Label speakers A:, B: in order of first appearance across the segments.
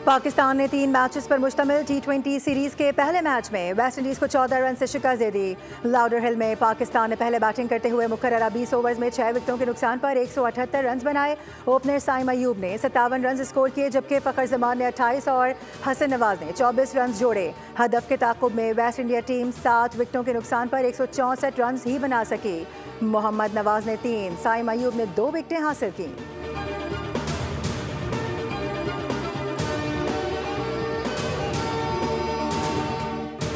A: पाकिस्तान ने 3 मैचेस पर मुश्तमिल T20 सीरीज के पहले मैच में वेस्ट इंडीज को 14 रन से शिकस्त दे दी। लाउडर हिल में पाकिस्तान ने पहले बैटिंग करते हुए मुकर्ररा 20 ओवर्स में 6 विकेटों के नुकसान पर 178 रन बनाए। ओपनर साइम अयूब ने 57 रन स्कोर किए, जबकि फखर जमान ने 28 और हसन नवाज ने 24 रन जोड़े। हदफ के ताक़ुब में वेस्ट इंडिया टीम 7 विकेटों के नुकसान पर 164 रन ही बना सकी। मोहम्मद नवाज ने 3, साइम अयूब ने 2 विकेटें हासिल की।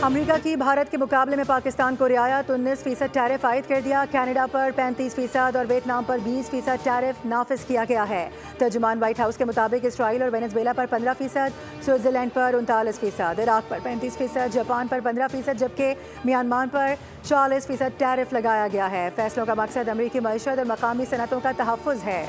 A: अमेरिका की भारत के मुकाबले में पाकिस्तान को रियायत 19% टैरिफ आयद कर दिया। कनाडा पर 35% और वियतनाम पर 20% टैरिफ नाफिज किया गया है। तर्जुमान व्हाइट हाउस के मुताबिक इसराइल और वेनेजुएला पर 15%, स्विट्जरलैंड पर 39%, इराक पर 35%, जापान पर 15%, जबकि म्यांमार पर 40% टैरिफ लगाया गया है। फैसलों का मकसद अमेरिकी मईशत और मकामी सनतों का तहफ़्फ़ुज़ है।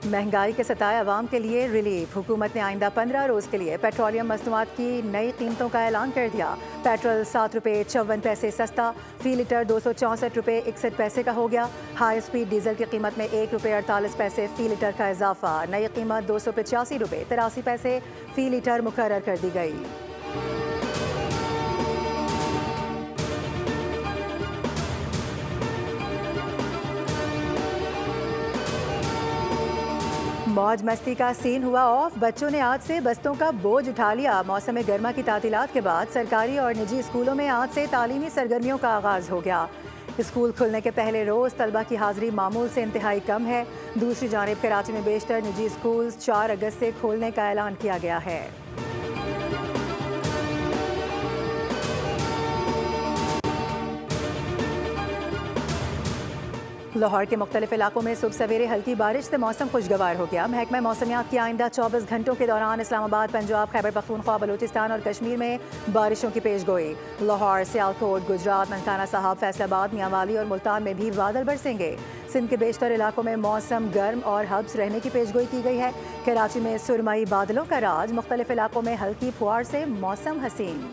A: महंगाई के सताए अवाम के लिए रिलीफ। हुकूमत ने आइंदा 15 रोज़ के लिए पेट्रोलियम मसनूआत की नई कीमतों का ऐलान कर दिया। पेट्रोल 7 रुपये 54 पैसे सस्ता, फी लीटर 264 रुपये 61 पैसे का हो गया। हाई स्पीड डीजल की कीमत में 1 रुपये 48 पैसे फी लीटर का इजाफा। नई कीमत 285 रुपये 83 पैसे फी लीटर मुकर्रर कर दी गई। मौज मस्ती का सीन हुआ ऑफ। बच्चों ने आज से बस्तों का बोझ उठा लिया। मौसम गर्मा की तातीलात के बाद सरकारी और निजी स्कूलों में आज से तालीमी सरगर्मियों का आगाज़ हो गया। स्कूल खुलने के पहले रोज़ तलबा की हाज़िरी मामूल से इंतहाई कम है। दूसरी जानिब कराची में बेशतर निजी स्कूल 4 अगस्त से खोलने का ऐलान किया गया है। लाहौर के मुख्तलिफ इलाकों में सुबह सवेरे हल्की बारिश से मौसम खुशगवार हो गया। महकमा मौसमियात की आइंदा 24 घंटों के दौरान इस्लामाबाद, पंजाब, खैबर पख्तूनख्वा, बलूचिस्तान और कश्मीर में बारिशों की पेश गोई। लाहौर, सियालकोट, गुजरात, ननकाना साहब, फैसलाबाद, मियांवाली और मुल्तान में भी बादल बरसेंगे। सिंध के बेशतर इलाकों में मौसम गर्म और हब्स रहने की पेशगोई की गई है। कराची में सुरमई बादलों का राज, मुख्तलिफ इलाकों में हल्की फुहार से मौसम हसीन।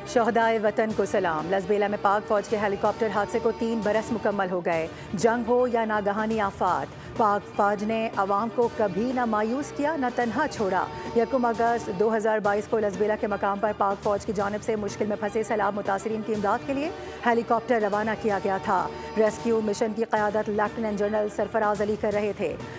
A: शहदाए वतन को सलाम। लसबेला में पाक फौज के हेलीकॉप्टर हादसे को 3 बरस मुकम्मल हो गए। जंग हो या नागहानी आफात, पाक फौज ने अवाम को कभी न मायूस किया न तन्हा छोड़ा। 1 अगस्त 2022 को लसबेला के मकाम पर पाक फौज की जानिब से मुश्किल में फंसे सैलाब मुतासरीन की इमदाद के लिए हेलीकॉप्टर रवाना किया गया था। रेस्क्यू मिशन की क़यादत लेफ्टिनेंट जनरल सरफराज अली कर रहे थे।